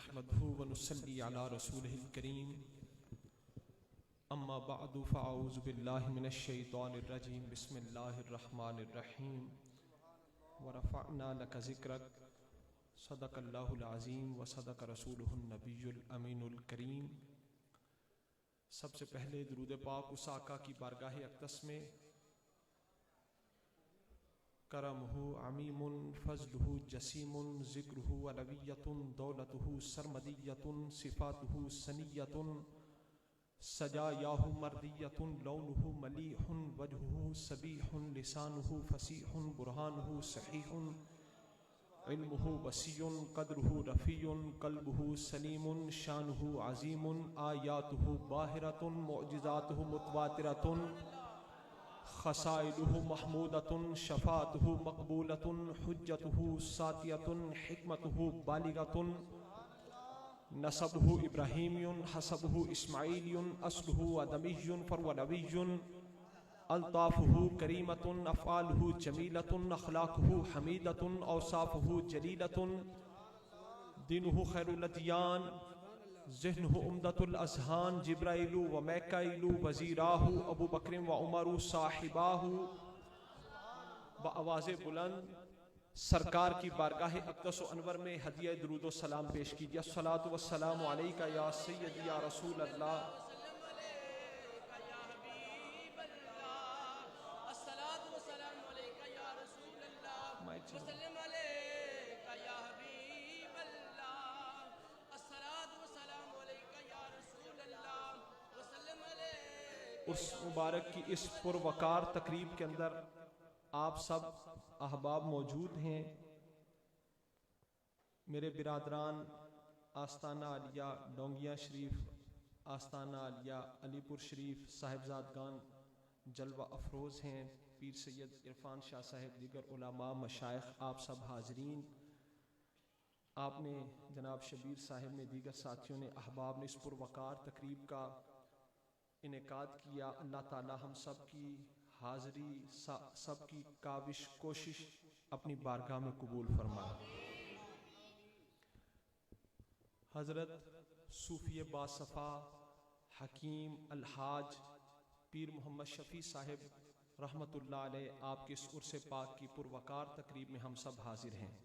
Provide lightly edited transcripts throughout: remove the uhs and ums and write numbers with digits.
نحمده ونصلي على رسوله الكريم اما بعد فاعوذ بالله من الشيطان الرجيم بسم الله الرحمن الرحيم ورفعنا لك ذكرك صدق الله العظيم وصدق رسوله النبي الامين الكريم۔ سب سے پہلے درود پاک اس آقا کی بارگاہ اقدس میں کرمہ عمیم فضلہ جسیم ذکرہ علویۃ دولتہ سرمدیۃ صفاتہ سنیۃ سجایاہ مردیۃ لونہ ملیح وجہہ صبیح لسانہ فصیح برہانہ صحیح علمہ وسیع قدرہ رفیع قلبہ سلیم شانہ عظیم آیاتہ باہرۃ معجزاتہ متواترۃ خصائلہ محمودۃ شفاعتہ مقبولۃ حجتہ ساطعۃ حکمتہ بالغۃ نسبہ ابراہیمی حسبہ اسماعیلی اصلہ آدمی فروہ نبی الطافہ کریمۃ افعالہ جمیلۃ اخلاقہ حمیدۃ اوصافہ جلیلۃ دینہ خیر الادیان ذہنہ عمدۃ الاذہان جبرائیل و میکائیل وزیراہ ابو بکر و عمر صاحباہ۔ بآواز بلند سرکار کی بارگاہ اقدس و انور میں ہدیہ درود و سلام پیش کیجیے۔ الصلاۃ والسلام علیکہ یا سیدی یا رسول اللہ۔ اس مبارک کی اس پروقار تقریب کے اندر آپ سب احباب موجود ہیں۔ میرے برادران آستانہ عالیہ ڈونگیاں شریف، آستانہ عالیہ علی پور شریف صاحبزادگان جلوہ افروز ہیں، پیر سید عرفان شاہ صاحب، دیگر علماء مشائخ، آپ سب حاضرین، آپ نے جناب شبیر صاحب نے، دیگر ساتھیوں نے، احباب نے اس پروقار تقریب کا انعقاد کیا۔ اللہ تعالی ہم سب کی حاضری، سب کی کاوش کوشش اپنی بارگاہ میں قبول فرمائے۔ حضرت صوفی باصفا حکیم الحاج پیر محمد شفیع صاحب رحمت اللہ علیہ، آپ کے اس عرس پاک کی پروقار تقریب میں ہم سب حاضر ہیں۔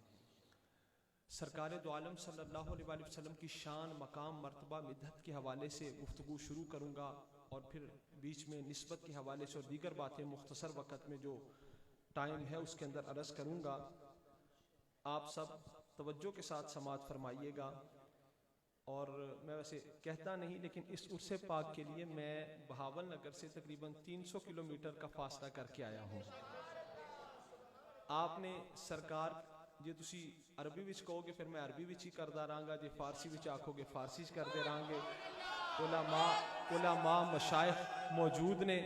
سرکار دو عالم صلی اللہ علیہ وآلہ وسلم کی شان، مقام، مرتبہ، مدحت کے حوالے سے گفتگو شروع کروں گا، اور پھر بیچ میں نسبت کے حوالے سے اور دیگر باتیں مختصر وقت میں جو ٹائم ہے اس کے اندر عرض کروں گا۔ آپ سب توجہ کے ساتھ سماعت فرمائیے گا۔ اور میں ویسے کہتا نہیں، لیکن اس عرس پاک کے لیے میں بہاول نگر سے تقریباً 300 کلومیٹر کا فاصلہ کر کے آیا ہوں۔ آپ نے سرکار جی تسی عربی وچ کہو گے پھر میں عربی وچ ہی کردا رہاں گا، جی فارسی وچ آکھو گے فارسی وچ کردے رہاں گے۔ علماء مشائخ موجود نے،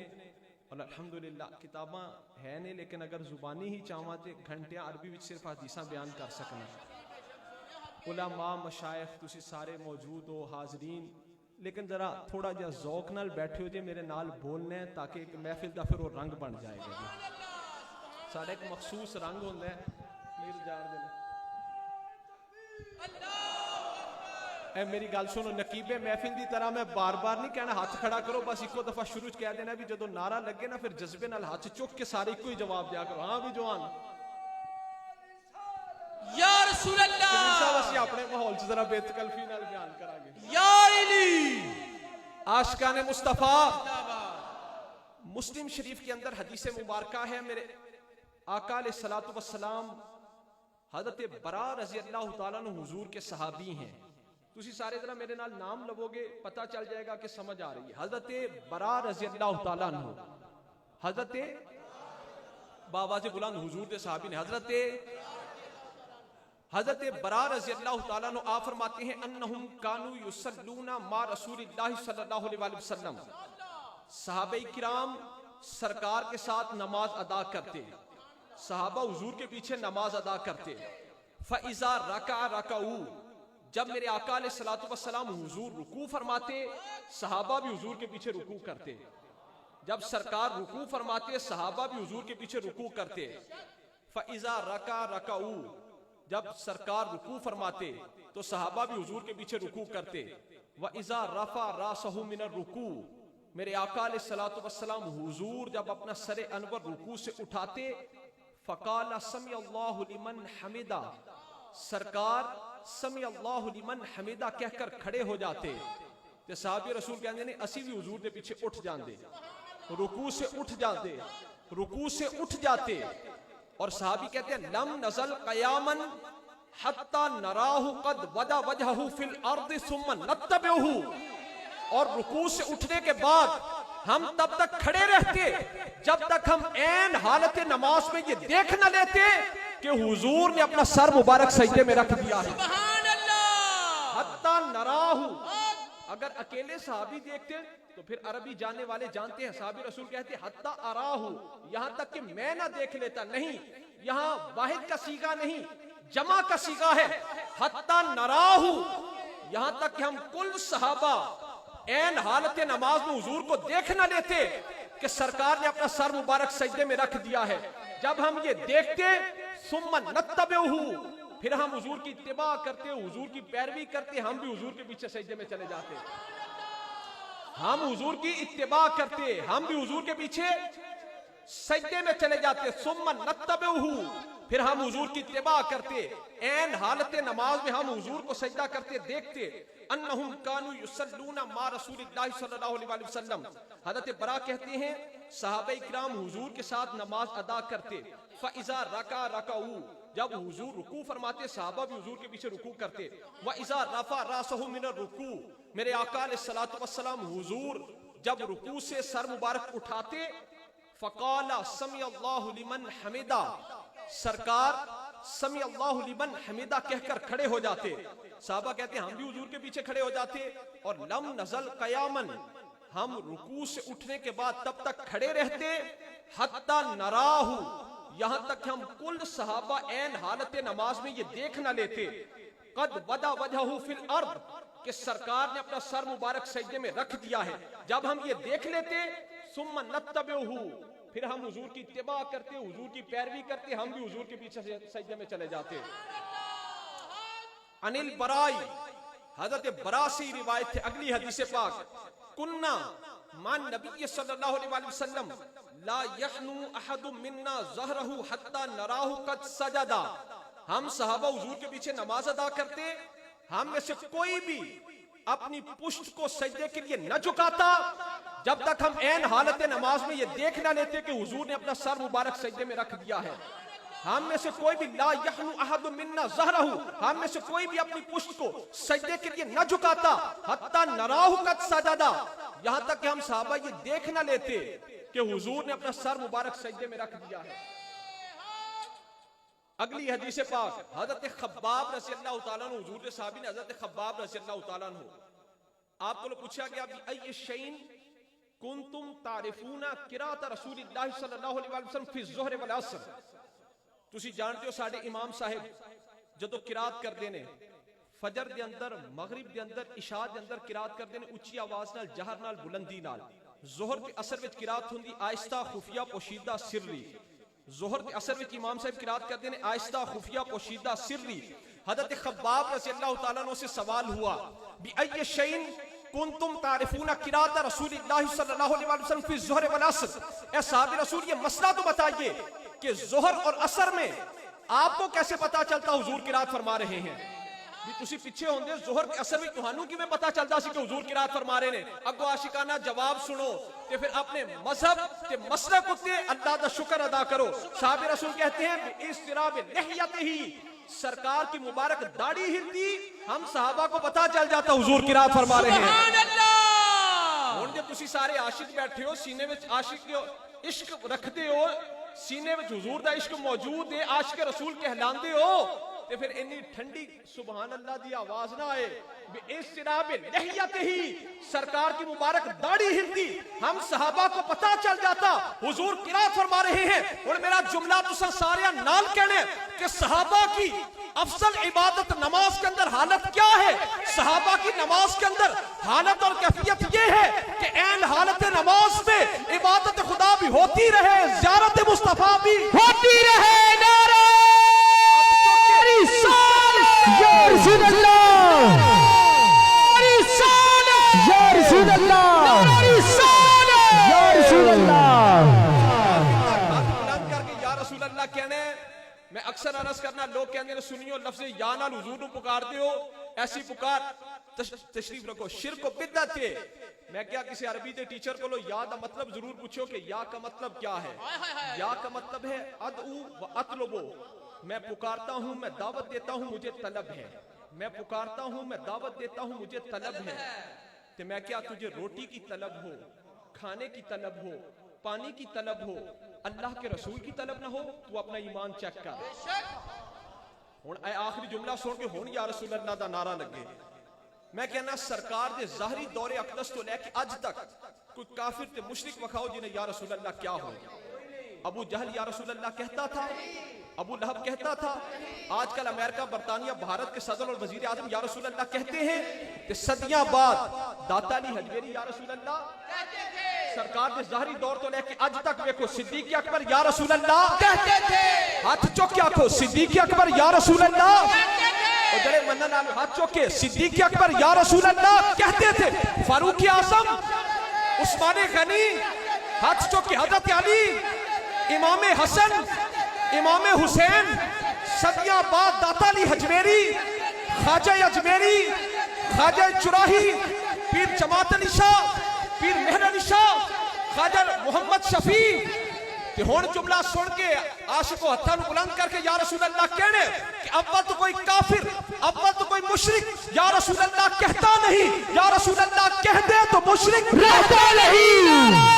اور الحمدللہ کتاباں ہے نے، لیکن اگر زبانی ہی چاہواں تے گھنٹیاں عربی وچ صرف حدیثاں بیان کر سکنا۔ علماء مشائخ تسی سارے موجود ہو، حاضرین، لیکن ذرا تھوڑا جہا ذوق نال بیٹھے ہو جے، میرے نال بولنا ہے تاکہ ایک محفل دا پھر وہ رنگ بن جائے گا۔ جی سارا ایک مخصوص رنگ ہوندا ہے پیر جان دے۔ اے میری گل سنو، نقیب محفل دی طرح میں بار بار نہیں کہنا ہاتھ کھڑا کرو، بس ایک دفعہ شروع کہہ دینا بھی جدو نعرہ لگے نا پھر جذبے نال ہاتھ چک کے سارے کوئی جواب دیا کرو۔ ہاں بھی جوان یا رسول اللہ اسی اپنے ماحول سے ذرا بے تکلفی نال بیان کرا گے۔ یا علی عاشقان مصطفیٰ، مسلم شریف کے اندر حدیث مبارکہ ہے، میرے آقا علیہ الصلوۃ والسلام حضرت برا رضی اللہ تعالیٰ عنہ حضور کے صحابی ہیں۔ تسی سارے ذرا میرے نال نام لو گے پتہ چل جائے گا کہ سمجھ آ رہی ہے۔ حضرت برا رضی اللہ تعالیٰ عنہ، حضرت بآواز بلند حضور کے صحابی نے، حضرت برا رضی اللہ تعالیٰ عنہ آپ فرماتے ہیں انہم کانوا یصلون مع رسول اللہ صلی اللہ علیہ وآلہ وسلم، صحابہ کرام سرکار کے ساتھ نماز ادا کرتے، صحابہ حضور کے پیچھے نماز ادا کرتے۔ فَإِذَا رَكَعَ رَكَعُوا، جب میرے آقا علیہ الصلوۃ والسلام حضور رکوع فرماتے، صحابہ بھی حضور کے پیچھے رکوع کرتے۔ جب سرکار رکوع فرماتے، صحابہ بھی حضور کے پیچھے رکوع کرتے۔ فَإِذَا رَكَعَ رَكَعُوا، جب سرکار رکوع فرماتے تو صحابہ بھی حضور کے پیچھے رکوع کرتے. وَإِذَا رَفَعَ رَأْسَهُ مِنَ الرُّكُوعِ, میرے آقا علیہ الصلوۃ والسلام حضور جب اپنا سر انور رکوع سے اٹھاتے, فقال سمع اللہ لمن حمدہ, سرکار سمع اللہ لمن حمدہ کہہ کر کھڑے ہو جاتے. تے صحابی رسول کہندے نے اسی بھی حضور دے پیچھے اٹھ جاندے, رکوع سے اٹھ جاتے, رکوع سے اٹھ جاتے. اور صحابی کہتے ہیں لم نزل قیاما حتی نراہ قد ودا وجہہ فی الارض ثم نتبعہ, اور رکوع سے اٹھنے کے بعد ہم تب تک کھڑے رہتے جب تک ہم عین حالت نماز میں یہ دیکھ نہ لیتے کہ حضور نے اپنا سر مبارک سجدے میں رکھ دیا ہے. سبحان اللہ. حتی نراہ, اگر اکیلے صحابی دیکھتے تو پھر عربی جاننے والے جانتے ہیں, صحابی رسول کہتے ہیں حتی اراہ, یہاں تک کہ میں نہ دیکھ لیتا. نہیں, یہاں واحد کا صیغہ نہیں, جمع کا صیغہ ہے. حتی نراہ, یہاں تک کہ ہم کل صحابہ عین حالت نماز میں حضور کو دیکھ نہ لیتے کہ سرکار نے اپنا سر مبارک سجدے میں رکھ دیا ہے. جب ہم یہ دیکھتے ثم نتبعہ, پھر ہم حضور کی اتباع کرتے, حضور کی پیروی کرتے, ہم بھی حضور کے پیچھے سجدے میں چلے جاتے. ہم حضور کی اتباع کرتے, ہم بھی حضور کے پیچھے سجدے میں چلے جاتے. ثم نتبعہ, پھر ہم حضور کی اتباع کرتے, عین حالت نماز میں ہم حضور کو سجدہ کرتے دیکھتے. انہم کانوا یصلون مع رسول اللہ صلی اللہ علیہ وسلم, حضرت برا کہتے ہیں صحابہ اکرام حضور کے ساتھ نماز ادا کرتے. فاذا رکع رکعوا, جب حضور رکوع فرماتے صحابہ بھی حضور کے پیچھے رکوع کرتے. وَإِذَا رَفَعَ رَأْسَهُ مِنَ الرُّكُوعِ, میرے آقا علیہ الصلوۃ والسلام حضور جب رکوع سے سر مبارک اٹھاتے, فَقَالَ سَمِعَ اللَّهُ لِمَنْ حَمِدَا, سرکار سَمِعَ اللَّهُ لِمَنْ حَمِدَا کہہ کر کھڑے ہو جاتے. صحابہ کہتے ہیں ہم بھی حضور کے پیچھے کھڑے ہو جاتے. اور لم نزل قیامن, ہم رکوع سے اٹھنے کے بعد تب تک کھڑے رہتے حتی نراہ, یہاں تک ہم کل صحابہ عین حالت نماز میں یہ دیکھ نہ لیتے قد ودا وجہہ فی الارض, کہ سرکار نے اپنا سر مبارک سجدے میں رکھ دیا ہے. جب ہم یہ دیکھ لیتے ثم نتبعہ, پھر ہم حضور کی اتباع کرتے, حضور کی پیروی کرتے, ہم بھی حضور کے پیچھے سجدے میں چلے جاتے. عن البراء, حضرت برا سے روایت ہے اگلی حدیث پاک, کننا مع النبی صلی اللہ علیہ وسلم لا یحنو احد منا ظہرہ حتی نراہ قد سجدا, ہم صحابہ حضور کے پیچھے نماز ادا کرتے, ہم میں سے کوئی بھی اپنی پشت کو سجدے کے لیے نہ جھکاتا جب تک ہم عین حالت نماز میں یہ دیکھ نہ لیتے کہ حضور نے اپنا سر مبارک سجدے میں رکھ دیا ہے. ہم میں سے کوئی بھی لا یحنو احد منا ظہرہ, ہم میں سے کوئی بھی اپنی پشت کو سجدے کے لیے نہ جھکاتا حتی نراہ قد سجدا, یہاں تک کہ ہم صحابہ یہ دیکھ نہ لیتے کہ حضور نے اپنا سر مبارک سجدے میں رکھ دیا ہے. اگلی حدیث پاک حضرت خباب رضی اللہ تعالیٰ عنہ, حضور کے صحابی نے حضرت خباب رضی اللہ تعالیٰ عنہ, آپ کو پوچھا گیا بِأَيِّ شَيْءٍ كُنْتُمْ تَعْرِفُونَ قِرَاءَةَ رسول اللہ صلی اللہ علیہ وسلم فی الظہر والعصر, تسی جانتے ہو ساڈے امام صاحب جدو قرات کردے نے فجر دے اندر, مغرب دے اندر, عشاء دے اندر قرات کردے نے اچھی آواز نال, جہر نال, بلندی نال. ظہر تے اثر وچ قرات ہوندی آہستہ, خفیہ, پوشیدہ, سری. ظہر تے اثر وچ امام صاحب قرات کردے نے آہستہ, خفیہ, پوشیدہ, سری. حضرت خباب رضی اللہ تعالیٰ عنہ سے سوال ہوا بِأَيِّ شَيْءٍ كُنْتُمْ تَعْرِفُونَ قِرَاءَةَ رسول اللہ صلی اللہ علیہ وسلم فی الظہر والعصر, اے صحابی رسول یہ مسئلہ تو بتائیے کہ ظہر اور عصر میں آپ کو کیسے پتا چلتا حضور قرات فرما رہے ہیں. بھی تسی پیچھے ہوندے ظہر تے عصر میں تہانوں کیویں پتا چلدا سی کہ حضور قرات فرما رہے نے. اگو عاشقانہ جواب سنو تے پھر اپنے مذہب تے مسلک تے اللہ دا شکر ادا کرو. صحابہ رسول کہتے ہیں استراب لحیتہ, سرکار کی مبارک داڑھی ہلتی, ہم صحابہ کو پتا چل جاتا حضور قرات فرما رہے ہیں. سبحان اللہ. ہن جے تسی سارے عاشق بیٹھے ہو, سینے وچ عاشق عشق رکھدے ہو, سینے وچ حضور دا عشق موجود ہے, عاشق رسول کہلاندے ہو, تے پھر انی ٹھنڈی سبحان اللہ دی آواز نہ آئے بِإِسْتِرَابِ لِحْيَتِهِ, سرکار کی مبارک داڑھی ہلتی, ہم صحابہ کو پتا چل جاتا حضور قرات فرما رہے ہیں. اور میرا جملہ تساں سارے نال کہنے کہ صحابہ کی افضل عبادت نماز کے اندر حالت کیا ہے. صحابہ کی نماز کے اندر حالت اور کیفیت یہ ہے کہ عین حالت نماز میں عبادت خدا بھی ہوتی رہے, زیارت مصطفیٰ بھی ہوتی رہے. نعرہ میں اکثر عرض کرنا لوگ کہتے ہیں سنیو لفظ یا نال حضور نو پکارتے ہو ایسی پکار تشریف رکھو شرک و بدعت ہے. میں کیا کسی عربی دے ٹیچر کو لو یا دا مطلب ضرور پوچھو کہ یا کا مطلب کیا ہے. یا کا مطلب ہے ادعو و اطلبو, میں پکارتا ہوں میں دعوت دیتا ہوں مجھے طلب ہے. میں پکارتا ہوں میں دعوت دیتا ہوں مجھے طلب ہے. تو میں کیا تجھے روٹی کی طلب ہو, کھانے کی طلب ہو, پانی کی طلب ہو, اللہ کے رسول کی طلب نہ ہو, تو اپنا ایمان چیک کر. ہن اے آخری جملہ سن کے ہن یا رسول اللہ دا نعرہ لگے. میں کہنا سرکار دے ظاہری دور اقدس تو لے کے اج تک کوئی کافر تے مشرک وکھاؤ جنہیں یا رسول اللہ کیا ہو. ابو جہل یا رسول اللہ کہتا تھا, ابو لہب کہتا تھا, آج کل امریکہ برطانیہ بھارت کے صدر اور وزیر اعظم یا رسول اللہ کہتے ہیں کہ صدیاں بعد داتا علی حجویری یا رسول اللہ کہتے تھے. سرکار دے ظاہری دور تو لے کے اج تک دیکھو صدیق اکبر یا رسول اللہ کہتے تھے. ہاتھ چوک کے آکھو صدیق اکبر یا رسول اللہ کہتے تھے. اور جڑے منن والے ہاتھ چوک کے صدیق اکبر یا رسول اللہ کہتے تھے. فاروق اعظم, عثمان غنی, ہاتھ چوک کے حضرت علی, امام حسن, امام حسین, صدیاں بعد داتا علی حجویری, خواجہ اجمیری, خواجہ چراہی, پیر جماعت علی شاہ, پیر مہر علی شاہ, خواجہ محمد شفیع. کہ ہون جملہ سن کے عاشق و ہتھا نو بلند کر کے یا رسول اللہ کہنے کہ اول تو کوئی کافر, اول تو کوئی مشرک یا رسول اللہ کہتا نہیں, یا رسول اللہ کہہ دے تو مشرک رہتا نہیں.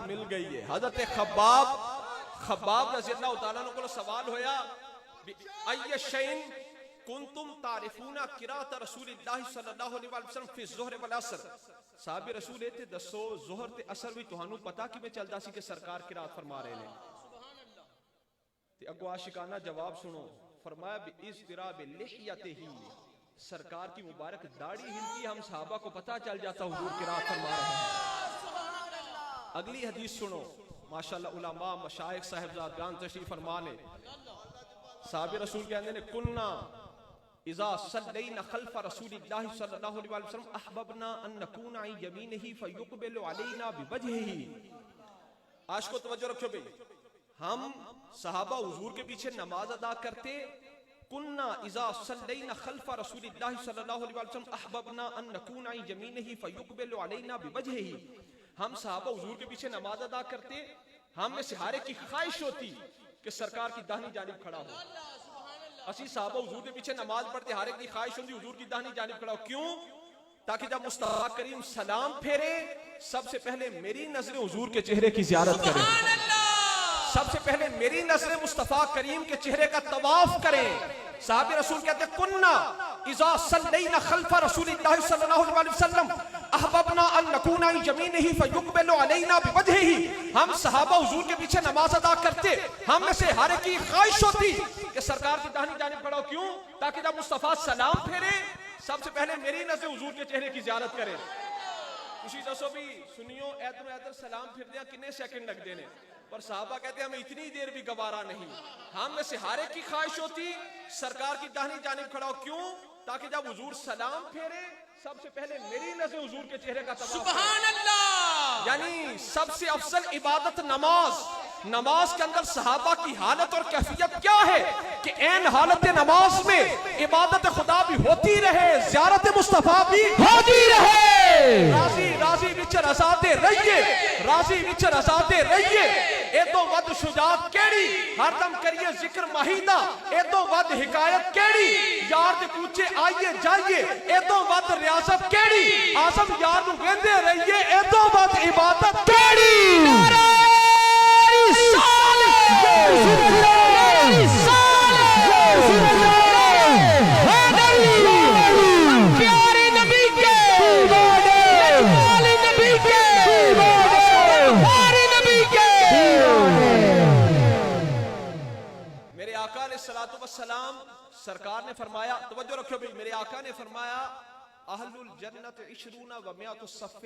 مل گئی ہے. حضرت خباب رضی اللہ تعالیٰ عنہ کو سوال ہویا ای شین کنتم تعرفون قرات رسول اللہ صلی اللہ علیہ وسلم فی الظہر والعصر. صحابی رسول ایتے دسو ظہر تے عصر بھی تہانوں پتا کہ میں چلدا سی کہ سرکار قرات فرما رہے ہیں. تے اگو عاشقانہ جواب سنو, فرمایا باضطراب لحیتہ, سرکار کی مبارک داڑھی ہلتی, ہم صحابہ کو پتا چل جاتا حضور قرات فرما رہے ہیں. اگلی حدیث سنو, ماشاءاللہ علماء مشائخ صاحبزادگان تشریف فرما لے. صحابی رسول کہتے ہیں کننا اذا صلینا خلف رسول اللہ صلی اللہ علیہ وسلم احببنا ان نکون عن یمینہ فیقبل علینا بوجہہ. آج کو توجہ رکھو بھئی, ہم صحابہ حضور کے پیچھے نماز ادا کرتے. کننا اذا صلینا خلف رسول اللہ صلی اللہ علیہ وسلم احببنا ان نکون عن یمینہ فیقبل علینا بوجہہ. ہم صحابہ حضور کے پیچھے نماز ادا کرتے, ہم میں سے ہر ایک کی خواہش ہوتی کہ سرکار کی داہنی جانب کھڑا ہو. اسی صحابہ حضور کے پیچھے نماز پڑھتے, ہر ایک کی خواہش ہوتی حضور کی داہنی جانب کھڑا ہو. کیوں؟ تاکہ جب مصطفیٰ کریم سلام پھیرے سب سے پہلے میری نظریں حضور کے چہرے کی زیارت کریں, سب سے پہلے میری نظریں مصطفیٰ کریم کے چہرے کا طواف کریں. صحابی رسول کہتے ہیں کننا اذا صلینا خلف رسول اللہ صلی اللہ علیہ وسلم احببنا ان نکون عن یمینہ فیقبل علینا بوجہہ. ہم صحابہ حضور کے پیچھے نماز ادا کرتے, ہم میں سے ہر ایک کی خواہش ہوتی کہ سرکار کی داہنی جانب کھڑا ہو. کیوں؟ تاکہ جب مصطفیٰ سلام پھیرے سب سے پہلے میری نظر حضور کے چہرے کی زیارت کرے. اسی دسو بھی سنیو ایدر ایدر سلام پھر دیا کنے سیکنڈ لگ دینے, پر صحابہ کہتے ہیں ہمیں اتنی دیر بھی گوارا نہیں. ہم میں سے ہر ایک کی خواہش ہوتی سرکار کی داہنی جانب کھڑا ہو. کیوں؟ تاکہ جب حضور سلام پھیرے سب سے پہلے میری نظر حضور کے چہرے کا طواف. سبحان اللہ. یعنی سب سے افضل عبادت نماز. نماز کے اندر صحابہ کی حالت اور کیفیت کیا ہے کہ این حالت نماز میں عبادت خدا بھی ہوتی رہے, زیارت مصطفیٰ بھی ہوتی رہے. راضی راضی وچ رضا دے رہیے, راضی وچ رضا دے رہیے. اے تو ود شجاعت کیڑی, ہر دم کریے ذکر ماہیدہ. اے تو ود حکایت کیڑی, یار دے کوچے آئیے جائیے. اے تو ود ریاضت کیڑی, آزم یار نو ویندے رہیے. اے تو ود عبادت کیڑی. میرے آقا علیہ السلام سرکار نے فرمایا, توجہ رکھو بھی, میرے آقا نے فرمایا اہل الجنت 20 و 100 صف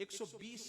120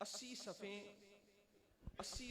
80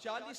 40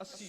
80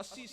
80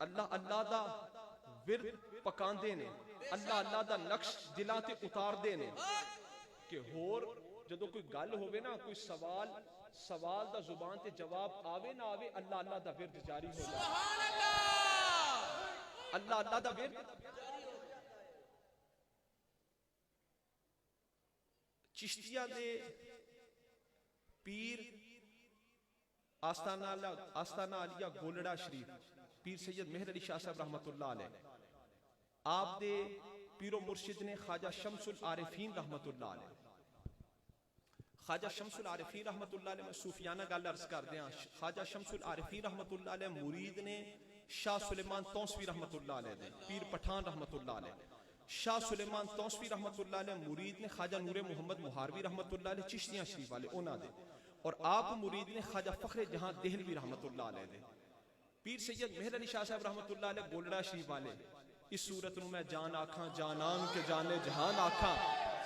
اللہ اللہ دا ورد پکاندے نے اللہ اللہ دا نقش دلاں تے اتاردے نے کہ ہور جدو کوئی گل ہوئے نا کوئی سوال دا زبان تے جواب آوے نہ آوے اللہ اللہ دا ورد جاری ہو جائے سبحان اللہ اللہ اللہ دا ورد چشتیہ دے پیر آستانہ علیہ گولڑا شریف پیر سید مہر علی شاہ صاحب رحمت اللہ علیہ آپ دے پیر و مرشد نے خواجہ شمس العارفین رحمت اللہ علیہ خواجہ شمس العارفین رحمت اللہ علیہ میں صوفیانہ گل عرض کر دیا خواجہ شمس العارفین رحمت اللہ علیہ مرید نے شاہ سلیمان توسوی رحمت اللہ علیہ دے پیر پٹھان رحمت اللہ علیہ شاہ سلیمان توسوی رحمت اللہ علیہ مرید نے خواجہ نور محمد مہاروی رحمت اللہ علیہ چشتیاں شریف والے اونا دے اور آپ مرید نے خواجہ فخر جہاں دہلوی رحمت اللہ علیہ دے پیر سید مہر علی شاہ صاحب رحمت اللہ علیہ گولڑا شریف والے اس صورت نو میں جان آکھاں جانان کے جانے جہان آکھاں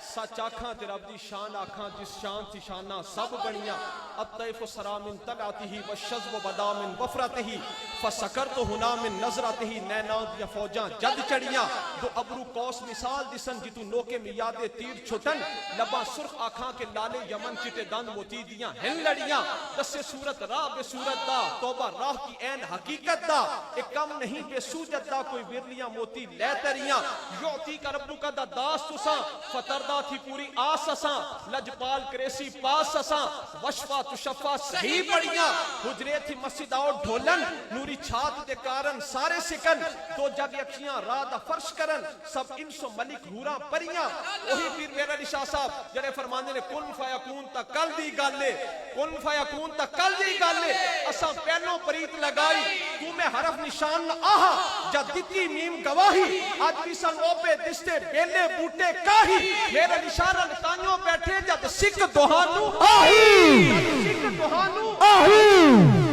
سچ آکھاں تے رب دی شان آکھاں جس شان سی شانہ سب بنیاں الطیف سرا من طلعته والشذب بدا من وفرته فسکرت ہنا من نظرته نینان دیا فوجاں جد چڑیاں دو ابرو قوس مثال دسن جتو نوکے میاد تیر چھٹن لباں سرخ آکھاں کے لالے یمن چٹے دند موتی دیاں ہن لڑیاں دس صورت راہ بے صورت دا توبہ راہ کی این حقیقت دا ایک کم نہیں بے سوجت دا کوئی ورلیاں موتی لے تریاں یعطی کا ربو کا دا داس تساں فتردہ تھی پوری آس اساں لجپال کریسی پاس اساں وشفا تشفا صحیح پڑیاں حجرے تھی مسجد آؤ ڈھولن نوری چھات دے کارن سارے سکن دو جگ یکیاں رادہ فرش کرن سب انس و ملک ہورا پریاں وہی پیر میرا علی شاہ صاحب جڑے فرمانے نے کن فیکون تا کل دی گالے کن فیکون تا کل دی گالے اساں پہلوں پریت لگائی تو میں حرف نشان آہا جا دتی میم گواہی آج بھی سن اوپے دستے بیلے بوٹے کاہی میرا نشانہ تانیوں بیٹھے جد سکھ دوہانو آہی سکھ دوہانو آہی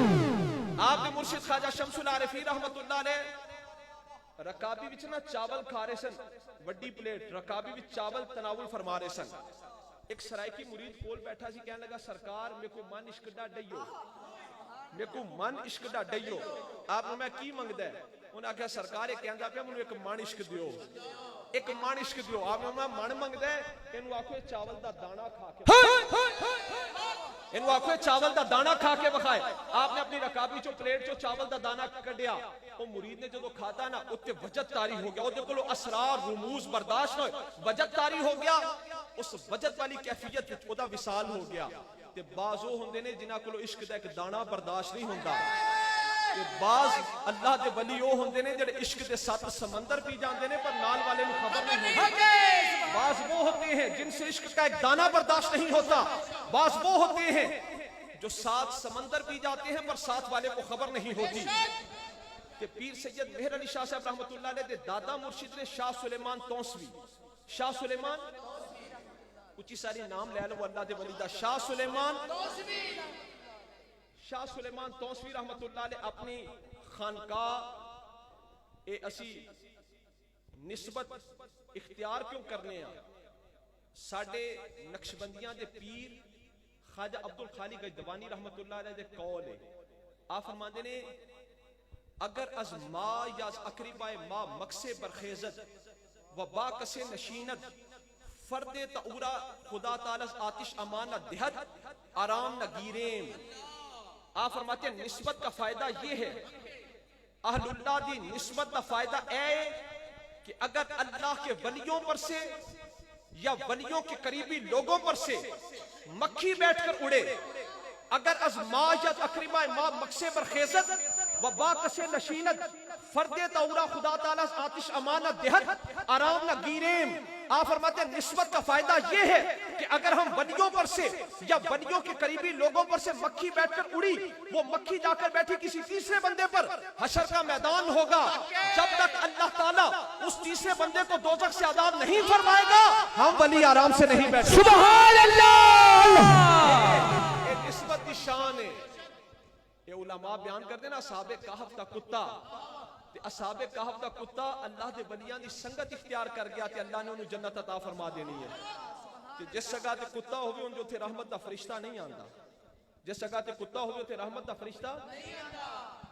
آپ نے مرشد خواجہ شمس العارفین رحمت اللہ علیہ رکابی وچنا چاول کھا رہے سن وڈی پلیٹ رکابی وچ چاول تناول فرما رہے سن ایک سرائکی مرید کول بیٹھا سی کہنے لگا سرکار میں کو من عشق دا ڈیو میں کو من عشق دا ڈیو آپ نے میں کی منگ دے انہوں نے کہا سرکار ایک کہندہ پہ منو ایک من عشق دیو ایک من عشق دیو آپ نے من منگ دے انہوں آکھو چاول دا دانا کھا کے انہوں آکھو چاول دا دانا کھا کے بخائے آپ نے اپنی رکابی چو پلیٹ چو چاول دا دانا کڑیا وہ مرید نے جو کھاتا نا اتنے وجد تاری ہو گیا وہ کلو اسرار رموز برداشت ہوئے وجد تاری ہو گیا اس وجد والی کیفیت وہ دا وصال ہو گیا تے بعض وہ ہوندے نے جنہاں کلو عشق دا ایک دانا برداشت نہیں ہوندہ کہ بعض اللہ دے ولی وہ ہوندے نے جڑے عشق دے ساتھ سمندر پی جاندے نے پر نال والے میں خبر نہیں ہوتی بعض وہ ہوتے ہیں جن سے عشق کا ایک دانہ برداشت نہیں ہوتا بعض وہ ہوتے ہیں جو ساتھ سمندر پی جاتے ہیں پر ساتھ والے کو خبر نہیں ہوتی کہ پیر سید مہر علی شاہ صاحب رحمت اللہ علیہ دے دادا مرشد نے شاہ سلیمان توسوی شاہ سلیمان کچھ ساری نام لے لو اللہ دے ولی دا شاہ سلیمان توسوی رحمت اللہ علیہ اپنی خانقاہ اسی نسبت اختیار کیوں کرنے ہیں ساڑھے نقشبندیاں دے پیر خواجہ عبدالخالق گجدوانی رحمت اللہ علیہ دے قول ہے آپ فرماندے نے اگر از ما یا از اقربائے ما مقصے برخیزت و با کسے نشینت فرد تعورا خدا تعالی آتش امانہ دہت آرام نگیریں آپ فرماتے ہیں نسبت کا فائدہ یہ ہے اہل اللہ دی نسبت کا فائدہ اے کہ اگر اللہ کے ولیوں پر سے یا ولیوں کے قریبی لوگوں پر سے مکھی بیٹھ کر اڑے اگر از ما یا اقربائے ما مقصے برخیزت و با کسے نشینت فرد تعورا خدا تعالی آتش امانت دہت آرام نہ گیریں آپ فرماتے ہیں نسبت کا فائدہ یہ ہے کہ اگر ہم ولیوں پر سے یا ولیوں کے قریبی لوگوں پر سے مکھی بیٹھ کر اڑی وہ مکھی جا کر بیٹھی کسی تیسرے بندے پر حشر کا میدان ہوگا جب تک اللہ تعالیٰ اس تیسرے بندے کو دوزخ سے آزاد نہیں فرمائے گا ہم ولی آرام سے نہیں بیٹھے سبحان اللہ یہ نسبت کی شان ہے یہ علماء بیان کر دینا اصحاب کہف کا کتا اصحاب کہف دا کتا اللہ دے ولیاں دی سنگت اختیار کر گیا کہ اللہ نے انہوں جنت عطا فرما دینی ہے کہ جس جگہ تے کتا ہوئے ان جو تھے رحمت دا فرشتہ نہیں آندا جس جگہ تے کتا ہوئے تھے رحمت دا فرشتہ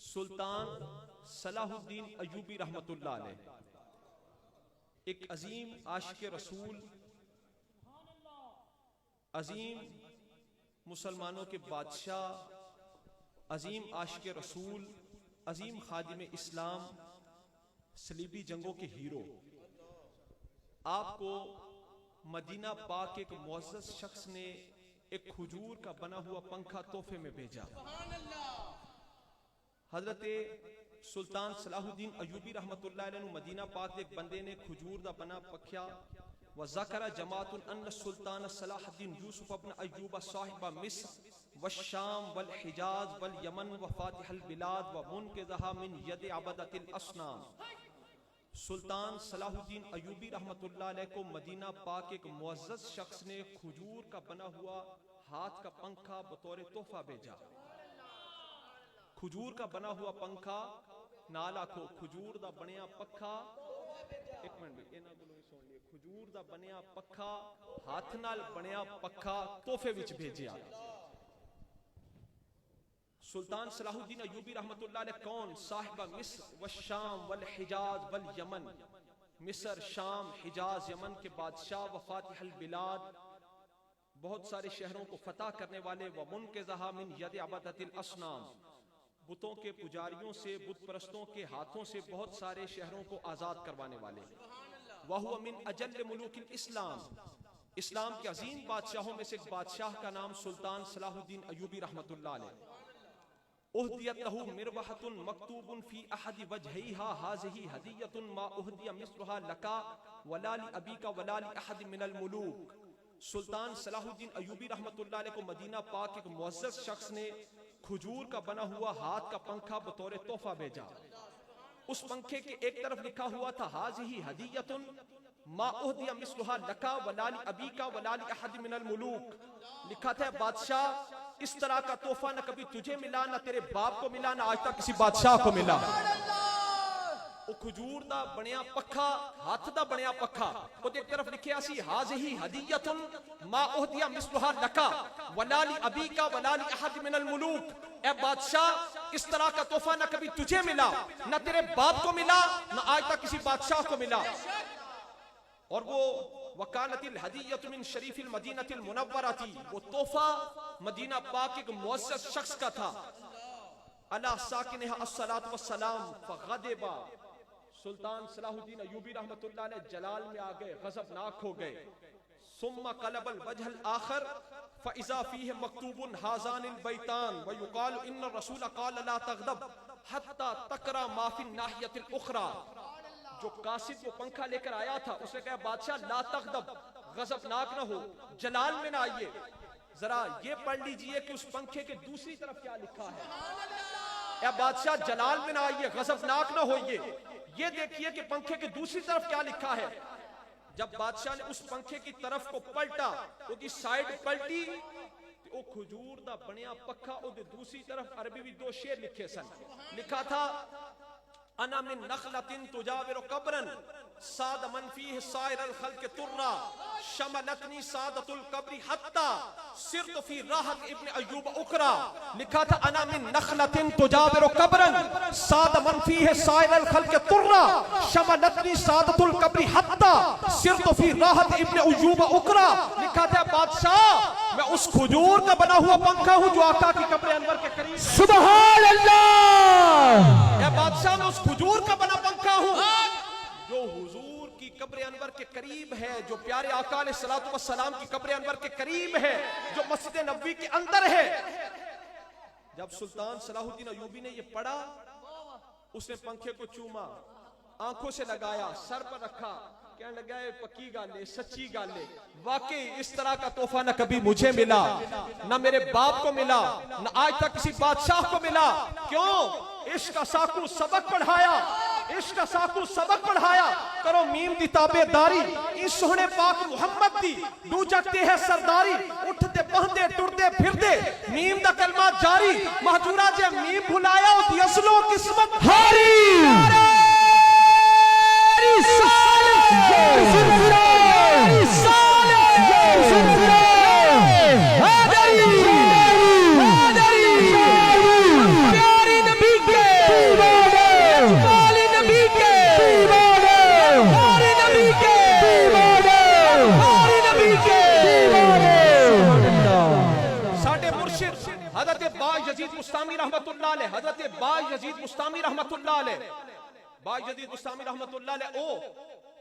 سلطان صلاح الدین ایوبی رحمت اللہ علیہ ایک عظیم عاشق رسول، عظیم مسلمانوں کے بادشاہ، عظیم عاشق رسول، عظیم خادم اسلام، صلیبی جنگوں کے ہیرو، آپ کو مدینہ پاک ایک معزز شخص نے ایک کھجور کا بنا ہوا پنکھا تحفے میں بھیجا۔ حضرت سلطان صلاح الدین ایوبی رحمت اللہ علیہ مدینہ پاک ایک بندے نے کھجور دا بنا پکھیا وذکر جماعت ان السلطان صلاح الدین یوسف ابن ایوب صاحب مصر والشام والحجاز والیمن وفاتح البلاد ومنقذها من ید عبدۃ الاصنام۔ سلطان صلاح الدین ایوبی رحمت اللہ علیہ کو مدینہ پاک ایک معزز شخص نے کھجور کا بنا ہوا ہاتھ کا پنکھا بطور تحفہ بھیجا۔ کھجور کا بنا ہوا پنکھا نالا کو کھجور دا بنیا پکھا، ایک منٹ بھی اینا بولو سن لیے، کھجور دا بنیا پکھا ہاتھ نال بنیا پکھا تحفے وچ بھیجیا۔ سلطان صلاح الدین ایوبی رحمت اللہ علیہ کون؟ صاحب مصر والشام والحجاز والیمن، مصر، شام، حجاز، یمن کے بادشاہ، وفاتح البلاد، بہت سارے شہروں کو فتح کرنے والے، ومنقذها من ید عبدۃ الاصنام، بتوں کے پجاریوں سے، بت پرستوں کے ہاتھوں سے بہت سارے شہروں کو آزاد کروانے والے۔ وَهُوَ مِنْ أَجَلِّ مُلُوكِ الْإِسْلَامِ، اسلام کے عظیم بادشاہوں میں سے ایک بادشاہ کا نام سلطان صلاح الدین ایوبی رحمت اللہ علیہ۔ اہدیت لہ مروحۃ مکتوب فی احد وجہیہا ہذہ ہدیۃ ما اہدی مثلھا لکا ولا لابیک ولا لاحد من الملوک۔ سلطان صلاح الدین ایوبی رحمت اللہ علیہ کو مدینہ پاک ایک معزز شخص نے کھجور کا بنا ہوا ہاتھ کا پنکھا بطور تحفہ بھیجا۔ اس پنکھے کے ایک طرف لکھا ہوا تھا ہذہ ہدیۃ ما اہدی مثلھا لکا ولا لابیک ولا لاحد من الملوک، لکھا تھا بادشاہ اس طرح کا تحفہ نہ کبھی تجھے ملا، نہ تیرے باپ کو ملا، نہ آج تک کسی بادشاہ کو ملا۔ وہ کھجور دا بنیا پکھا، ہاتھ دا بنیا پکھا، وہ ایک طرف لکھیا سی ہذہ ہدیۃ ما اہدی مثلھا لکا ولا لابیک ولا لاحد من الملوک، اے بادشاہ اس طرح کا تحفہ نہ کبھی تجھے ملا، نہ تیرے باپ کو ملا، نہ آج تک کسی بادشاہ کو ملا۔ اور وہ وکانت الہدیۃ من شریف المدینۃ المنورہ تھی، وہ تحفہ مدینہ پاک ایک معزز شخص کا تھا۔ علی ساکنہا الصلاۃ والسلام فغضب، سلطان صلاح الدین ایوبی رحمت اللہ علیہ جلال میں آ گئے، غضبناک ہو گئے۔ ثم قلب الوجہ الآخر فاذا فیہ مکتوب ہذان البیتان ویقال ان الرسول قال لا تغضب حتی تقرأ ما فی الناحیۃ الاخری۔ جو قاصد وہ پنکھا لے کر آیا تھا اس نے کہا بادشاہ لا تغضب، غضبناک نہ ہو، جلال میں نہ آئیے، ذرا یہ پڑھ لیجئے کہ اس پنکھے کے دوسری طرف کیا لکھا ہے۔ اے بادشاہ جلال میں نہ آئیے، غضبناک نہ ہوئیے، یہ دیکھیے کہ پنکھے کے دوسری طرف کیا لکھا ہے۔ جب بادشاہ نے اس پنکھے کی طرف کو پلٹا، وہ دی سائیڈ پلٹی، وہ کھجور دا بنیا پکھا، وہ دی دوسری طرف عربی بھی دو شعر لکھے سن، لکھا تھا انا من نخلۃ تجاور قبرا ساد من فیہ سائر الخلق ترا شملتنی سادۃ القبر حتی صرت فی راحت ابن ایوب اخرا، لکھا تھا انا من نخلۃ تجاور قبرا ساد من فیہ سائر الخلق ترا شملتنی سادۃ القبر حتی صرت فی راحت ابن ایوب اخرا، لکھا تھا بادشاہ میں اس کھجور کا بنا ہوا پنکھا ہوں جو آقا کی قبر انور کے قریب۔ سبحان اللہ، اے بادشاہ میں اس کھجور کا بنا پنکھا ہوں جو حضور کی قبر انور کے قریب ہے، جو پیارے آقا علیہ الصلوۃ والسلام کی قبر انور کے قریب ہے، جو مسجد نبوی کے اندر ہے۔ جب سلطان صلاح الدین ایوبی نے یہ پڑھا، اس نے پنکھے کو چوما، آنکھوں سے لگایا، سر پر رکھا، کہنے لگا ہے پکی گل ہے، سچی گل ہے، واقعی اس طرح کا تحفہ نہ کبھی مجھے ملا، نہ میرے باپ کو ملا، نہ آج تک کسی بادشاہ کو ملا۔ کیوں؟ عشق کا ساکو سبق پڑھایا، عشق کا ساکو سبق پڑھایا، کرو میم دی تابع داری، اس سونے پاک محمد دی دو جگتے ہے سرداری، اٹھتے بہندے ٹردے پھردے میم دا کلمہ جاری، مہجورہ جے میم بھلایا او دی اصل و قسمت ہاری۔ پیاری نبی کے بستامی رحمت اللہ علیہ، حضرت باج یزید بستامی رحمت اللہ علیہ، باج یزید بستامی رحمت اللہ علیہ او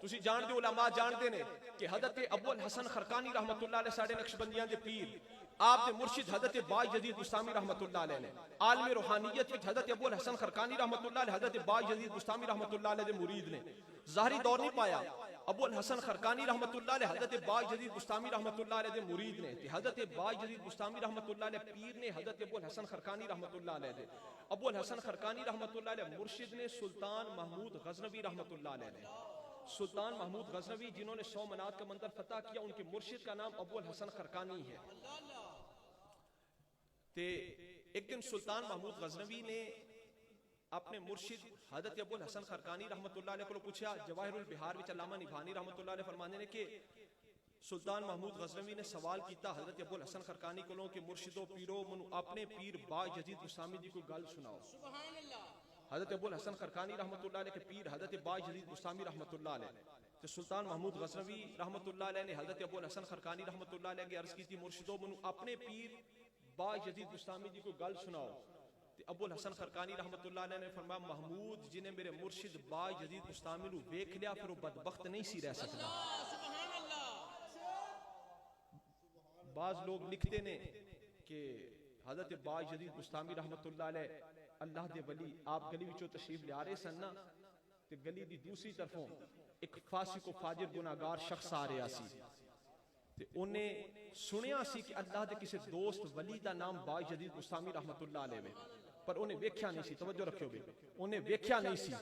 تسی جان دے علماء جان دے نے کہ حضرت ابو الحسن خرقانی رحمت اللہ علیہ ساڑھے نقشبندیاں دے پیر، آپ دے مرشد حضرت باج یزید بستامی رحمت اللہ علیہ نے عالم روحانیت وچ حضرت ابو الحسن خرقانی رحمت اللہ علیہ حضرت باج یزید بستامی رحمت اللہ علیہ دے مرید نے، ظاہری دور نہیں پایا، ابو الحسن خرقانی رحمت اللہ علیہ حضرت باج یزید بستامی رحمت اللہ علیہ دے مرید نے، حضرت باج یزید بستامی رحمت اللہ علیہ پیر نے حضرت ابو الحسن خرقانی رحمت اللہ علیہ دے، ابو الحسن خرقانی رحمت اللہ علیہ مرشد نے سلطان محمود غزنوی رحمت اللہ علیہ نے، سلطان محمود غزنوی جنہوں نے 100 منات کا منتر فتح کیا، ان کے مرشد کا نام ابو الحسن خرقانی ہے۔ تے ایک دن سلطان محمود غزنوی نے اپنے مرشد حضرت ابو الحسن خرقانی رحمت اللہ علیہ کو پوچھا، جواہر البحار وچ علامہ نبھانی رحمت اللہ علیہ فرمانے نے کہ سلطان محمود غزنوی نے سوال کیتا حضرت ابو الحسن خرقانی کو کہ مرشدو پیرو منو اپنے پیر باج یزید بستامی دی کو گل سناؤ۔ حضرت ابو الحسن خرقانی رحمت اللہ علیہ کے پیر حضرت باج یزید بستامی رحمت اللہ علیہ، تو سلطان محمود غزنوی رحمت اللہ علیہ نے حضرت ابو الحسن خرقانی رحمت اللہ علیہ کی عرض کی تھی مرشدو منو اپنے پیر باج یزید بستامی دی کو گل سناؤ۔ ابو الحسن خرقانی رحمت اللہ علیہ نے فرمایا محمود جنہیں میرے مرشد باج یزید بستامی نو ویکھ لیا پھر وہ بدبخت نہیں سی رہ سکتا۔ بعض لوگ لکھتے نے کہ حضرت باج یزید بستامی رحمت اللہ علیہ اللہ دے ولی آپ گلی وچوں تشریف لے آ رہے سن نا تے گلی دی دوسری طرفوں ایک فاسق و فاجر گناہگار شخص آ رہا سی تے انہیں سنیا سی کہ اللہ دے کسی دوست ولی دا نام باج یزید بستامی رحمت اللہ علیہ میں، پر انہیں ویکھیا نہیں سی، توجہ رکھیو بے، انہیں ویکھیا نہیں سی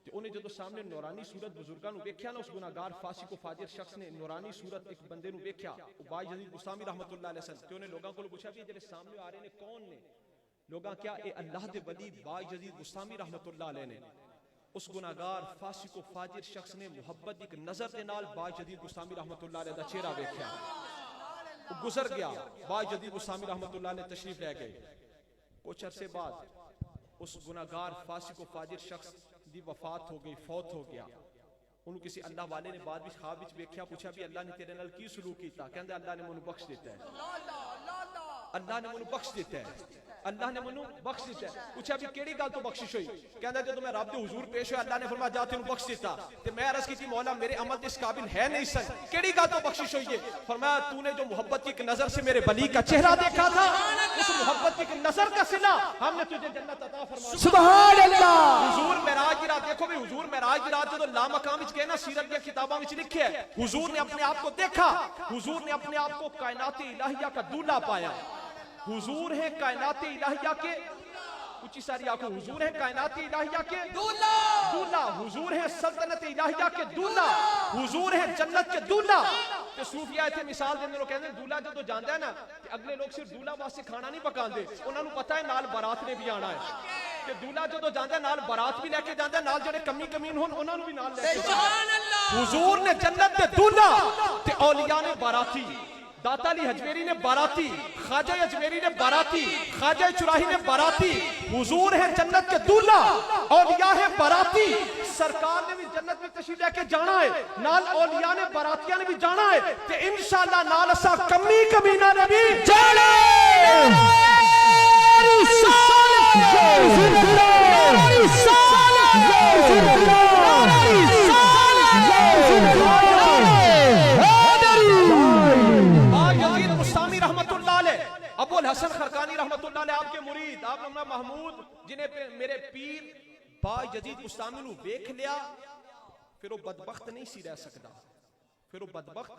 تے انہیں جدو سامنے نورانی صورت بزرگاں نو ویکھیا نا، اس گناہگار فاسق و فاجر شخص نے نورانی صورت ایک بندے نو ویکھیا، وہ باج یزید بستامی رحمت اللہ علیہ سن، تے انہیں لوگاں کو پوچھا بھی جڑے سامنے آ رہے نے کون نے؟ لوگاں کیا اے اللہ دے ولی باج یزید بستامی رحمت اللہ علیہ نے۔ اس گناہگار فاسق و فاجر شخص نے محبت ایک نظر دے نال باج یزید بستامی رحمت اللہ علیہ دا چہرہ ویکھیا، وہ گزر گیا، باج یزید بستامی رحمت اللہ علیہ تشریف لے گئے۔ کچھ عرصے بعد اس گناہگار فاسق و فاجر شخص دی وفات ہو گئی، فوت ہو گیا۔ انہوں کسی اللہ والے نے بعد وچ خواب وچ ویکھیا، پوچھا بھی اللہ نے تیرے نال کی سلوک کیتا؟ کہندا اللہ نے مینوں بخش دیتا ہے، اللہ نے مینوں بخش دیتا ہے، اللہ نے مینوں بخش دیتا ہے۔ پوچھا بھی کیڑی گل تو بخشش ہوئی؟ کہندا جدوں میں رب دے حضور پیش ہویا اللہ نے فرمایا جا تینوں بخش دیتا، تے میں عرض کی تھی مولا میرے عمل تے اس قابل ہے نہیں سن، کیڑی گل تو بخشش ہوئی ہے؟ فرمایا تو نے جو محبت کی ایک نظر سے میرے ولی کا چہرہ دیکھا تھا، اس محبت کی ایک نظر کا صلہ ہم نے تجھے جنت عطا فرمایا۔ سبحان اللہ۔ حضور معراج کی رات دیکھو بھی، حضور معراج کی رات جو لامقام وچ گئے نا، سیرت کی کتاباں وچ لکھیا ہے حضور نے اپنے آپ کو دیکھا، حضور نے اپنے آپ کو کائنات الہیہ کا دولہا پایا۔ حضور ہے کائنات الہیہ کے اچھی ساری آنکھوں، حضور ہے کائنات الہیہ کے دولہا، حضور ہے سلطنت الہیہ کے دولہا، حضور ہے جنت کے دولہا۔ کہ صوفیاء تھے مثال دیندے لوگ کہندے دولہا جدوں جاندا ہے نا تے اگلے لوگ صرف دولہا واسطے کھانا نہیں پکاندے، انہاں نوں پتہ ہے نال بارات نے بھی آنا ہے، کہ دولہا جدوں جاندا ہے نال بارات بھی لے کے جاندا ہے، نال جڑے کمی کمین ہون انہاں نوں بھی نال لے کے جاندا۔ حضور نے جنت دے دولہا تے اولیاء نے باراتی، داتا علی حجویری نے باراتی، خواجہ اجمیری نے باراتی، خواجہ چراہی نے باراتی۔ حضور ہے جنت کے دولہا، اولیاء ہے باراتی، سرکار نے بھی جنت میں تشریف لے کے جانا ہے، نال اولیاء نے باراتیاں نے بھی جانا ہے، تے انشاءاللہ نال اسا کمی کمینہ نے بھی جانا ہے۔ ابو الحسن خرقانی رحمت اللہ علیہ آپ کے مرید، آپ نام محمود جنہیں میرے پیر باج یزید بستامی نو ویکھ لیا پھر وہ بدبخت نہیں سی رہ سکتا، پھر وہ بدبخت۔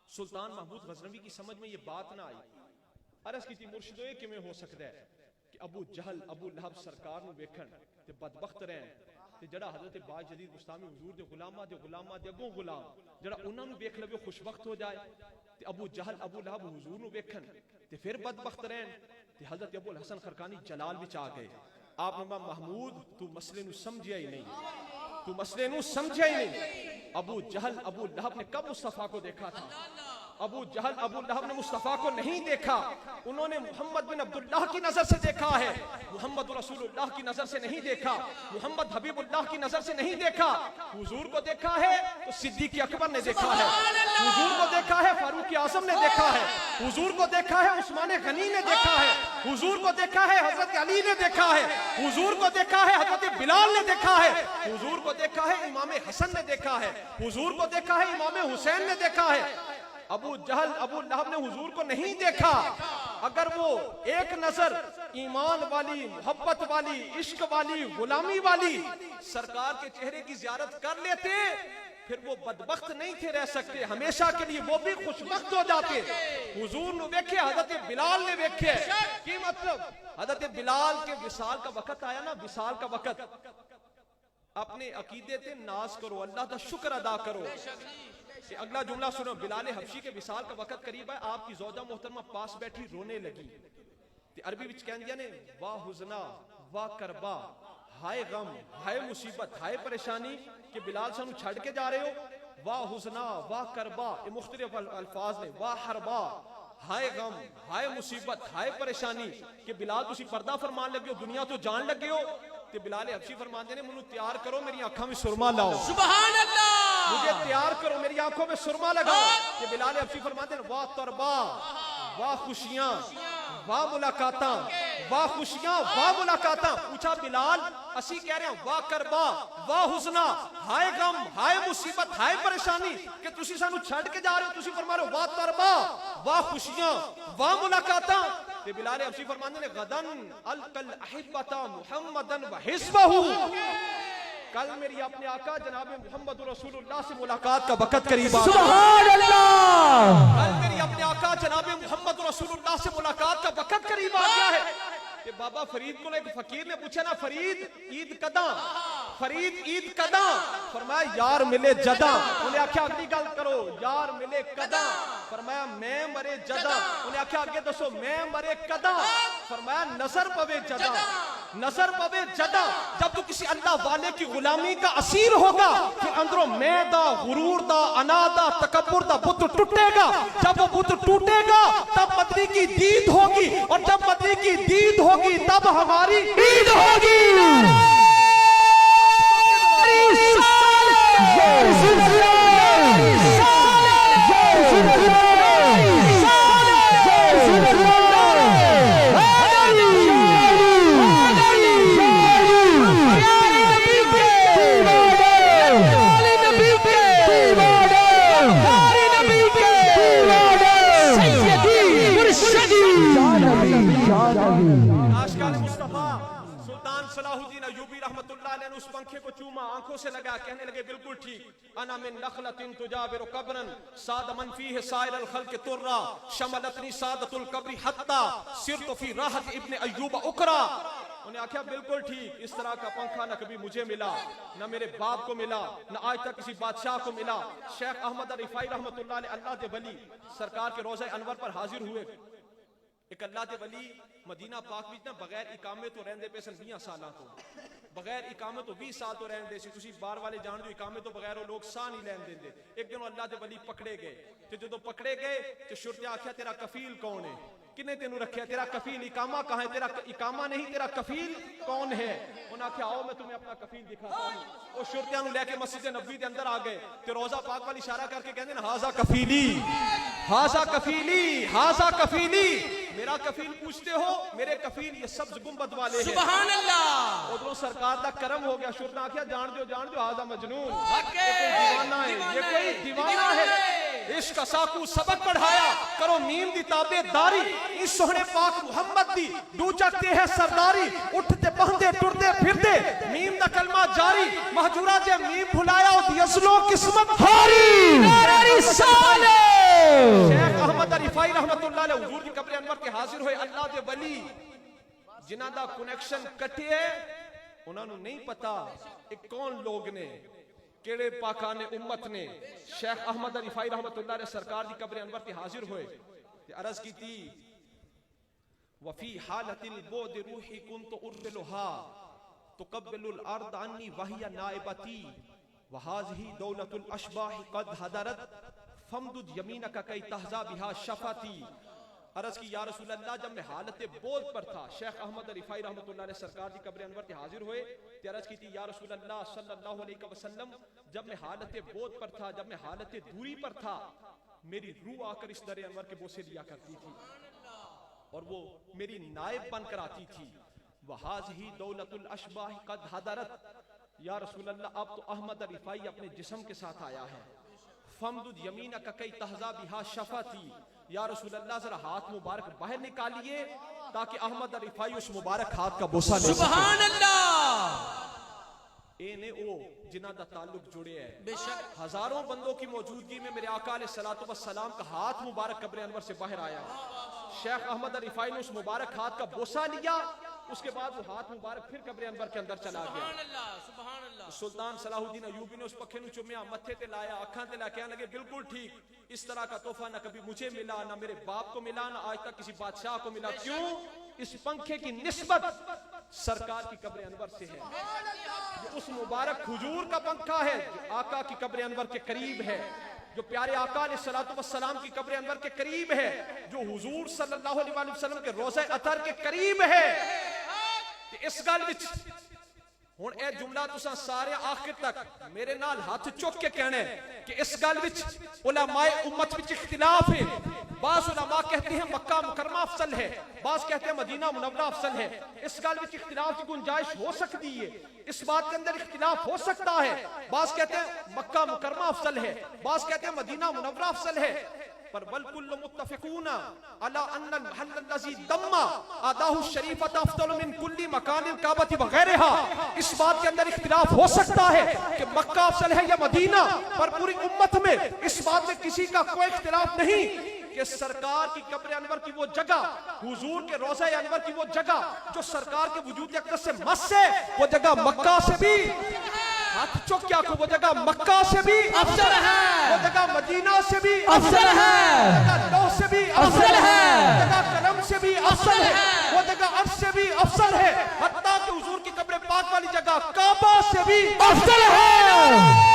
سلطان محمود غزنوی کی سمجھ میں یہ بات نہ آئی، عرض کی تھی مرشدو یہ کیویں ہو سکتا ہے کہ ابو جہل ابو لہب سرکار نو ویکھن تے بدبخت رہن، تے جڑا حضرت باج یزید بستامی حضور دے غلاماں دے اگوں غلام جڑا انہاں نو ویکھ لوے خوش وقت ہو جائے، تے ابو جہل ابو لہب حضور نو ویکھن تے پھر بدبخت رہن۔ تے حضرت ابو الحسن خرقانی جلال وچ آ گئے، آپ امام محمود تو مسئلے نو سمجھیا ہی نہیں، تو مسئلے نو سمجھیا ہی نہیں۔ ابو جہل ابو لہب نے کب مصطفیٰ کو دیکھا تھا؟ ابو جہل ابو لہب نے مصطفیٰ کو نہیں دیکھا، انہوں نے محمد بن عبداللہ کی نظر سے دیکھا ہے، محمد رسول اللہ کی نظر سے نہیں دیکھا، محمد حبیب اللہ کی نظر سے نہیں دیکھا۔ حضور کو دیکھا ہے تو صدیق اکبر نے دیکھا ہے، حضور کو دیکھا ہے فاروق اعظم نے دیکھا ہے، حضور کو دیکھا ہے عثمان غنی نے دیکھا ہے، حضور کو دیکھا ہے حضرت علی نے دیکھا ہے، حضور کو دیکھا ہے حضرت بلال نے دیکھا ہے، حضور کو دیکھا ہے امام حسن نے دیکھا ہے، حضور کو دیکھا ہے امام حسین نے دیکھا ہے۔ ابو جہل ابو لہب نے حضور کو نہیں دیکھا، اگر وہ ایک نظر ایمان والی، محبت والی، عشق والی، غلامی والی سرکار کے چہرے کی زیارت کر لیتے پھر وہ بدبخت نہیں تھے رہ سکتے، ہمیشہ کے لیے وہ بھی خوشبخت ہو جاتے۔ حضور نے دیکھے، حضرت بلال نے دیکھے، کی مطلب حضرت بلال کے وصال کا وقت آیا نا، وصال کا وقت، اپنے عقیدے تے ناز کرو، اللہ کا شکر ادا کرو۔ اگلا جملہ سنو، بلال حبشی کے وصال کا وقت قریب ہے، آپ کی زوجہ محترمہ پاس بیٹھی رونے لگی، عربی وچ کہن دیا نے واہ حزنا واہ کربا، ہائے غم، ہائے مصیبت، ہائے پریشانی کہ بلال سانو چھڑ کے جا رہے ہو، واہ حزنا واہ کربا، یہ مختلف الفاظ نے، واہ حربا، ہائے غم، ہائے مصیبت، ہائے پریشانی کہ بلال تسی پردہ فرمان لگے ہو، دنیا تو جان لگے ہو۔ کہ بلال حبشی فرمان دے نے منو تیار کرو، میری آنکھاں میں سرما لاؤ، سبحان اللہ، مجھے تیار کرو، میری آنکھوں میں سرما لگاؤ۔ کہ بلال حبشی فرمان دے واہ تربا، واہ خوشیاں، واہ ملاقاتاں، واہ خوشیاں، واہ ملاقاتاں۔ پوچھا بلال اسی کہہ رہے ہیں واہ کربا، واہ حزنا، ہائے غم، ہائے مصیبت، ہائے پریشانی کہ تسی سانو چھڑ کے جا رہے ہو، تسی فرما رہے ہو واہ تربا، واہ خوشیاں، واہ ملاقاتاں۔ کہ بلال حبشی فرماندے نے غدن القل احبتا محمدن و حزبہو، کل میری اپنے آقا جناب محمد رسول اللہ سے ملاقات کا وقت قریب آ گیا۔ سبحان اللہ، کل میری اپنے آقا جناب محمد رسول اللہ سے ملاقات کا وقت قریب آ گیا ہے۔ کہ بابا فرید کو ایک فقیر نے پوچھا نا، فرید عید کداں، فرید عید کداں؟ فرمایا یار ملے جداں۔ انہیں آکھیا اگلی گل کرو، یار ملے کداں؟ فرمایا میں مرے جداں۔ انہیں آکھیا آگے دسو میں مرے کداں؟ فرمایا نظر پوے جداں، نظر پوے جداں۔ جب تو کسی اللہ والے کی غلامی کا اسیر ہوگا پھر اندروں میں دا، غرور دا، انا دا، تکبر دا بت ٹوٹے گا۔ جب وہ بت ٹوٹے گا تب مدنی کی دید ہوگی، اور جب مدنی کی دید ہوگی تب ہماری عید ہوگی۔ آشکار مصطفیٰ سلطان صلاح الدین ایوبی رحمت اللہ علیہ نے اس پنکھے کو چوما، آنکھوں سے لگا، کہنے لگے بالکل ٹھیک، انا من نخلۃ تجاور قبرا ساد من فیہ سائر الخلق ترا شملتنی سادۃ القبر حتی سرت فی راحت ابن ایوب اکرا۔ انہیں آکھا بالکل ٹھیک، اس طرح کا پنکھا نہ کبھی مجھے ملا، نہ میرے باپ کو ملا، نہ آج تک کسی بادشاہ کو ملا۔ شیخ احمد رفاعی رحمت اللہ علیہ اللہ دے ولی سرکار کے روضہ انور پر حاضر ہوئے۔ ایک اللہ دے ولی مدینہ پاک وچ نا بغیر اقامے تو رہندے پے سن 20 سالاں تو، بغیر اقامے تو 20 سال تو رہندے سی۔ تسی بار والے جان جو اقامے تو بغیر وہ لوگ ساہ نہیں لین دیندے۔ ایک دن اللہ دے ولی پکڑے گئے، تے جدوں پکڑے گئے تے شرطے آکھیا تیرا کفیل کون ہے؟ کنے تینوں رکھیا؟ تیرا کفیل اقامہ کہاں ہے؟ تیرا اقامہ نہیں، تیرا کفیل کون ہے؟ انہاں آکھیا آؤ میں تمہیں اپنا کفیل دکھاتا ہوں۔ وہ شرطیاں نو لے کے مسجد نبوی دے اندر آ گئے تے روضہ پاک والی اشارہ کر کے کہندے ہاذا کفیلی، ہاذا کفیلی، ہاذا کفیلی۔ میرا کفیل پوچھتے ہو؟ میرے کفیل یہ سبز گنبد والے ہیں۔ سبحان اللہ، ادھروں سرکار دا کرم ہو گیا، شرطیاں آکھیا جان جو ہاذا مجنون، حق یہ کوئی دیوانہ ہے، یہ کوئی دیوانہ ہے۔ عشق کا ساکو سبق پڑھایا، کرو میم دی تابع داری، اس سوہنے پاک محمد دی دو چکتے ہے سرداری، اٹھتے بہندے ٹردے پھردے میم دا کلمہ جاری، مہجورہ جے میم بھلایا او دی اصلوں قسمت ہاری۔ شیخ احمد رفاعی رحمت اللہ علیہ حضور کی قبر انور کے حاضر ہوئے اللہ دے ولی جنہاں دا کنیکشن کٹے انہاں نو نہیں پتا ایک کون لوگ نے، کیڑے پاکانے امت نے۔ شیخ احمد رفاعی رحمت اللہ علیہ سرکار دی قبر انور تے حاضر ہوئے تے عرض کی تھی وفی حالت البعد روحی کنت ارسلها تقبل الارض عنی وہی نائبتی وہذہ دولت الاشباح قد حضرت فمدد یمینک کی تہزا بہا شفتی. عرض کی یا رسول اللہ جب میں حالت بودھ پر تھا، شیخ احمد رفاعی رحمۃ اللہ علیہ سرکار دی قبر انور تے حاضر ہوئے تے عرض کی تھی یا رسول اللہ صلی اللہ علیہ وسلم جب میں حالت بودھ پر تھا، جب میں حالت دوری پر تھا، میری روح آ کر اس در انور کے بوسے لیا کرتی تھی اور وہ میری نائب بن کر آتی تھی. وَهَذِهِ دَوْلَةُ الْأَشْبَاحِ قَدْ حَضَرَتْ. یا رسول اللہ اب تو احمد رفاعی اپنے جسم کے ساتھ آیا ہے. فَمْدُدْ يَمِينَكَ كَيْ تَحْظَىٰ بِهَا شَفَتِي. یا رسول اللہ ذرا ہاتھ مبارک باہر نکالیے تاکہ احمد رفاعی اس مبارک ہاتھ کا بوسہ لے سکے. سبحان اللہ. اینے او جنہ دا تعلق جڑے ہے. بے شک ہزاروں بندوں کی موجودگی میں میرے آقا علیہ الصلوۃ والسلام کا ہاتھ مبارک قبر انور سے باہر آیا. شیخ احمد رفاعی نے اس مبارک ہاتھ کا بوسہ لیا، اس کے بعد وہ ہاتھ مبارک پھر قبر انور کے اندر چلا گیا. سبحان اللہ سبحان اللہ. سلطان صلاح الدین ایوبی نے اس پکھے نو چومیا، متھے تے لایا، آنکھاں تے لا کے لگے بالکل ٹھیک. اس طرح کا تحفہ نہ کبھی مجھے ملا، نہ میرے باپ کو ملا، نہ آج تک کسی بادشاہ کو ملا. کیوں؟ اس پنکھے کی نسبت سرکار کی قبر انور سے ہے. جو اس مبارک حضور کا پنکھا ہے جو آقا کی قبر انور کے قریب ہے، جو پیارے آقا علیہ الصلوۃ والسلام کی قبر انور کے قریب ہے، جو حضور صلی اللہ علیہ وآلہ وسلم کے روضہ اطہر کے قریب ہے. اس گل وچ ہن اے جملہ تساں سارے آخر تک میرے نال ہاتھ چک کے کہنا ہے کہ اس گل وچ علماء امت وچ اختلاف ہے. بعض علماء کہتے ہیں مکہ مکرمہ افضل ہے، بعض کہتے ہیں مدینہ منورہ افضل ہے. اس گل وچ اختلاف کی گنجائش ہو سکتی ہے، اس بات کے اندر اختلاف ہو سکتا ہے. بعض کہتے ہیں مکہ مکرمہ افضل ہے، بعض کہتے ہیں مدینہ منورہ افضل ہے. پر والکل متفقون علی ان المحل الذی دم آداہ الشریفۃ افضل من کل مکان الکعبۃ وغیرہا. اس بات کے اندر اختلاف ہو سکتا ہے کہ مکہ افضل ہے یا مدینہ، پر پوری امت میں اس بات میں کسی کا کوئی اختلاف نہیں کہ سرکار کی قبر انور کی وہ جگہ، حضور کے روضہ انور کی وہ جگہ جو سرکار کے وجود اقدس سے مس ہے، وہ جگہ مکہ سے بھی ہاتھ چوک کیا کو وہ جگہ مکہ سے بھی افضل ہے، وہ جگہ مدینہ سے بھی افضل ہے، وہ جگہ لوح سے بھی افضل ہے، وہ جگہ قلم سے بھی افضل ہے، وہ جگہ عرش سے بھی افضل ہے، حتیٰ کہ حضور کی قبر پاک والی جگہ کعبہ سے بھی افضل ہے.